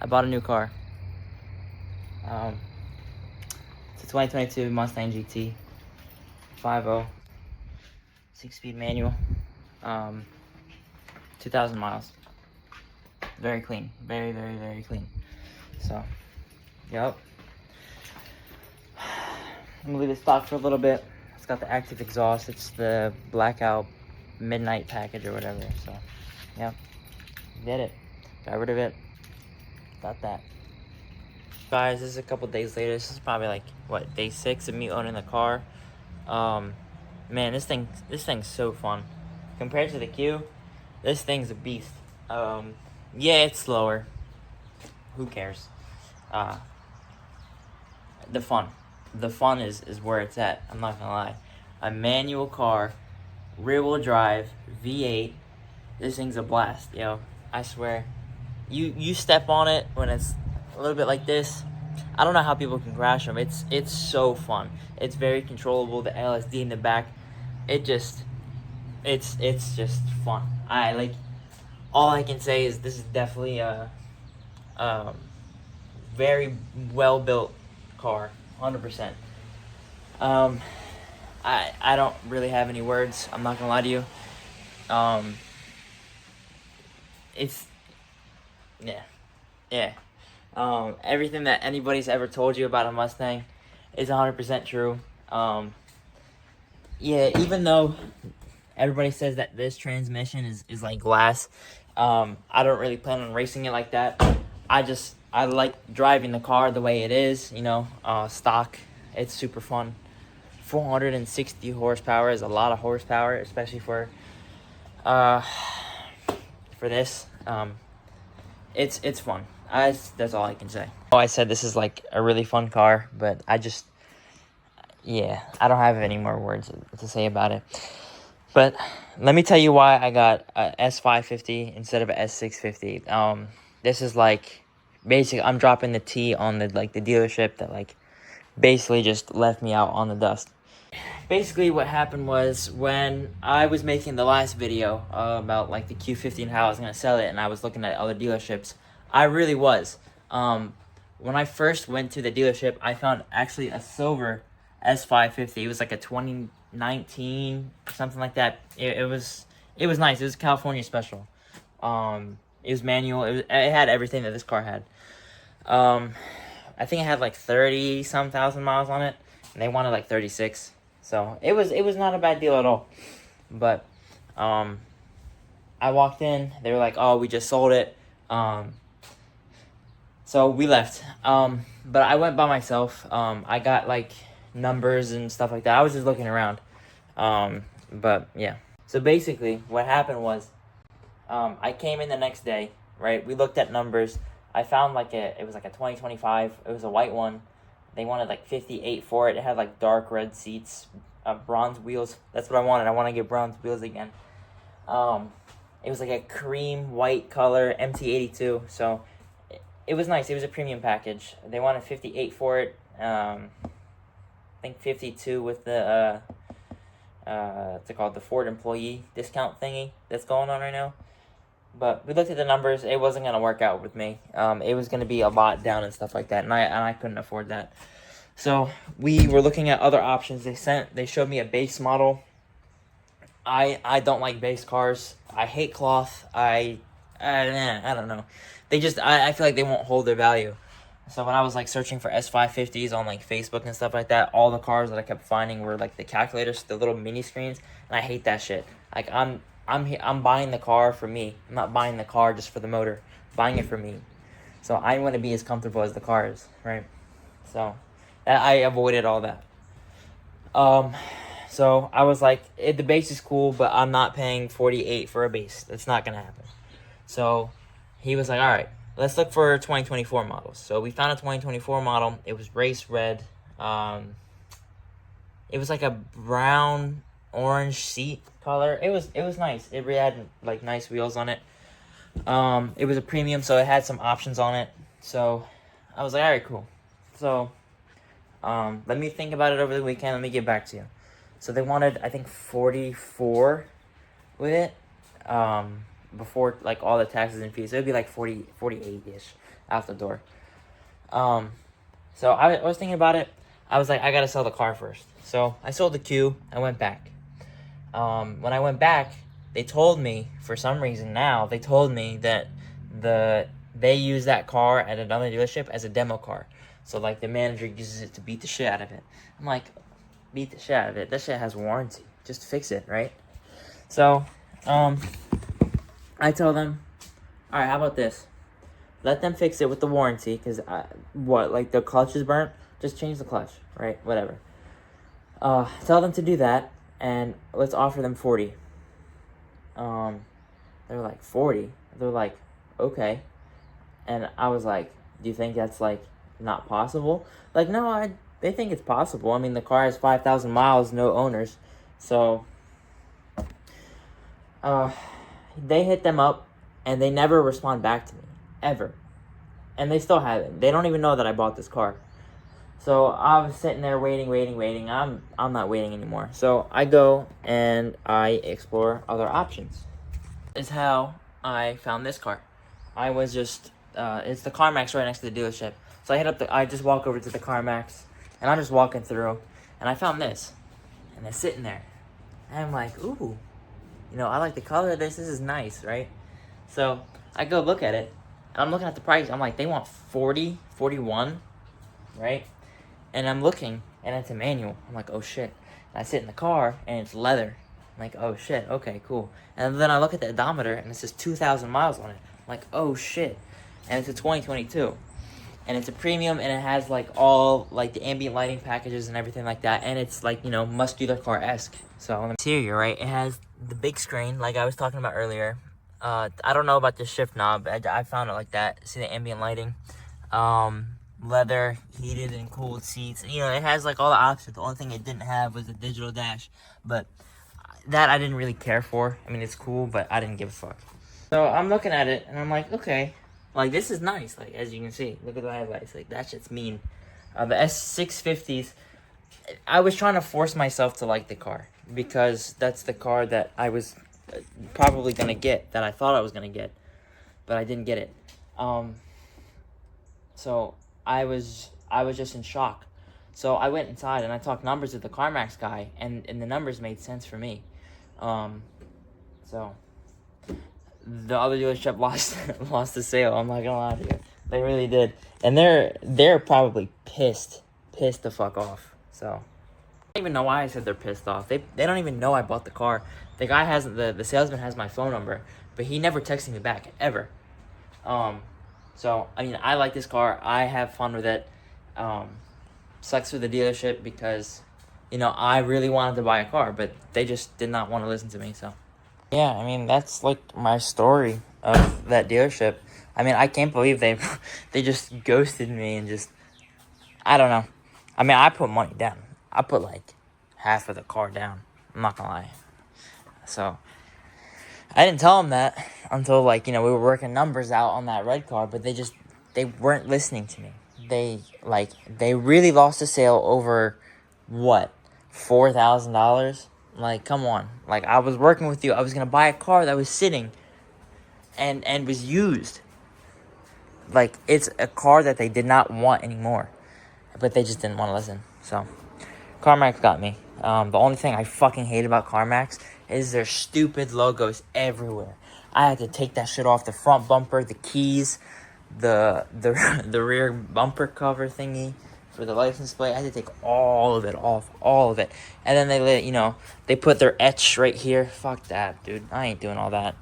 I bought a new car. It's a 2022 Mustang GT 5.0, 6-speed manual, 2,000 miles. Very clean, very, very, very clean. So, yep. I'm gonna leave it stock for a little bit. It's got the active exhaust. It's the blackout midnight package or whatever. So, yep. Did it. Got rid of it. Got that. Guys, this is a couple days later. This is probably like, what, day 6 of me owning the car. Man, this thing's so fun. Compared to the Q, this thing's a beast. Yeah, it's slower. Who cares? The fun is where it's at. I'm not gonna lie. A manual car, rear wheel drive, V8. This thing's a blast, yo. I swear. You step on it when it's a little bit like this. I don't know how people can crash them. It's so fun. It's very controllable. The LSD in the back, it's just fun. All I can say is this is definitely a very well built car, 100%. I don't really have any words. I'm not gonna lie to you. It's yeah. Everything that anybody's ever told you about a Mustang is 100% true. Yeah, even though everybody says that this transmission is like glass, I don't really plan on racing it like that. I like driving the car the way it is, stock. It's super fun. 460 horsepower is a lot of horsepower, especially for this. It's fun. That's all I can say. Oh, I said this is like a really fun car, but I don't have any more words to say about it. But let me tell you why I got a S550 instead of a S650. This is like, basically, I'm dropping the T on the dealership that basically just left me out on the dust. Basically, what happened was when I was making the last video about the Q50 and how I was gonna sell it, and I was looking at other dealerships, I really was. When I first went to the dealership, I found actually a silver S550. It was like a 2019, something like that. It was nice. It was a California special. It was manual. It had everything that this car had. I think it had 30-some thousand miles on it, and they wanted 36. So it was not a bad deal at all. But I walked in. They were like, "Oh, we just sold it." So we left. But I went by myself. I got numbers and stuff like that. I was just looking around. But yeah. So basically, what happened was, I came in the next day. Right, we looked at numbers. I found it was a 2025. It was a white one. They wanted 58 for it. It had dark red seats, bronze wheels. That's what I wanted. I want to get bronze wheels again. It was a cream white color MT82. So it was nice. It was a premium package. They wanted 58 for it. I think 52 with the what's it called, the Ford employee discount thingy that's going on right now. But we looked at the numbers. It wasn't going to work out with me. It was going to be a lot down and stuff like that, and I couldn't afford that. So we were looking at other options. They showed me a base model. I don't like base cars. I hate cloth. I don't know. I feel like they won't hold their value. So when I was searching for S550s on Facebook and stuff like that, all the cars that I kept finding were the calculators, the little mini screens, and I hate that shit. I'm buying the car for me. I'm not buying the car just for the motor. I'm buying it for me. So I want to be as comfortable as the car is, right? So I avoided all that. So I was the base is cool, but I'm not paying 48 for a base. That's not gonna happen. So he was like, all right, let's look for 2024 models. So we found a 2024 model. It was race red. It was a brown orange seat color. It was nice. It really had nice wheels on it. It was a premium, so it had some options on it. So I was like, all right, cool. So let me think about it over the weekend. Let me get back to you. So they wanted, I think, 44 with it. before like all the taxes and fees. It would be like 48-ish out the door. So I was thinking about it. I was like, I gotta sell the car first. So I sold the Q. I went back. When I went back, they told me, for some reason now, they told me that they use that car at another dealership as a demo car. So like the manager uses it to beat the shit out of it. I'm like, beat the shit out of it? That shit has warranty. Just fix it, right? So, I tell them, all right, how about this? Let them fix it with the warranty, because like the clutch is burnt? Just change the clutch, right? Whatever. Tell them to do that, and let's offer them 40. They're like, 40? They're like, okay. And I was like, do you think that's like not possible? Like, no, they think it's possible. I mean, the car has 5,000 miles, no owners. So, they hit them up, and they never respond back to me, ever. And they still haven't. They don't even know that I bought this car. So I was sitting there waiting. I'm not waiting anymore. So I go and I explore other options. Is how I found this car. I was just it's the CarMax right next to the dealership. So I just walk over to the CarMax, and I'm just walking through, and I found this, and it's sitting there, and I'm like, ooh, I like the color of this. This is nice, right? So I go look at it, and I'm looking at the price. I'm like, they want 40, 41, right? And I'm looking, and it's a manual. I'm like, oh shit. And I sit in the car, and it's leather. I'm like, oh shit, okay, cool. And then I look at the odometer, and it says 2,000 miles on it. I'm like, oh shit. And it's a 2022. And it's a premium, and it has like all like the ambient lighting packages and everything like that. And it's like, muscular car-esque. So interior, right? It has the big screen, like I was talking about earlier. I don't know about the shift knob. I found it like that. See the ambient lighting. Leather, heated and cooled seats. It has like all the options. The only thing it didn't have was a digital dash. But that I didn't really care for. I mean, it's cool, but I didn't give a fuck. So I'm looking at it, and I'm like, okay. Like, this is nice. Like, as you can see. Look at the headlights. Like, that shit's mean. The S650s, I was trying to force myself to like the car. Because that's the car that I was probably going to get. That I thought I was going to get. But I didn't get it. So I was just in shock. So I went inside and I talked numbers with the CarMax guy, and the numbers made sense for me. So the other dealership lost the sale. I'm not gonna lie to you, they really did, and they're probably pissed the fuck off. So I don't even know why I said they're pissed off. They don't even know I bought the car. The guy has the salesman has my phone number, but he never texted me back ever. So, I mean, I like this car. I have fun with it. Sucks for the dealership because, I really wanted to buy a car, but they just did not want to listen to me, so. Yeah, I mean, that's, like, my story of that dealership. I mean, I can't believe they just ghosted me and just, I don't know. I mean, I put money down. I put, like, half of the car down. I'm not gonna lie. So I didn't tell them that until, like, we were working numbers out on that red car, but they weren't listening to me. They really lost the sale over, what, $4,000? Like, come on. Like, I was working with you. I was going to buy a car that was sitting and was used. Like, it's a car that they did not want anymore. But they just didn't want to listen. So, CarMax got me. The only thing I fucking hate about CarMax is their stupid logos everywhere. I had to take that shit off the front bumper, the keys, the rear bumper cover thingy for the license plate. I had to take all of it off, all of it. And then they put their etch right here. Fuck that, dude. I ain't doing all that.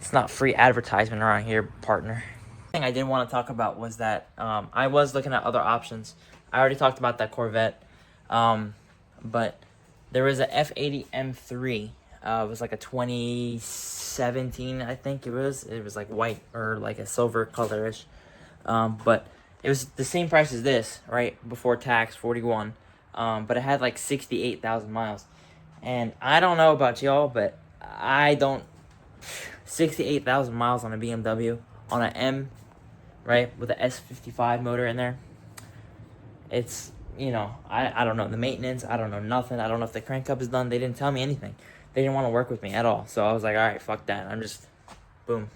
It's not free advertisement around here, partner. The thing I did want to talk about was that I was looking at other options. I already talked about that Corvette. But there was a F80 M3. It was like a 2017, I think it was. It was like white or like a silver colorish. But it was the same price as this, right? Before tax, 41. But it had like 68,000 miles. And I don't know about y'all, but I don't. 68,000 miles on a BMW, on an M, right? With a S55 motor in there. It's, I don't know the maintenance. I don't know nothing. I don't know if the crank up is done. They didn't tell me anything. They didn't want to work with me at all. So I was like, all right, fuck that. I'm just Boom.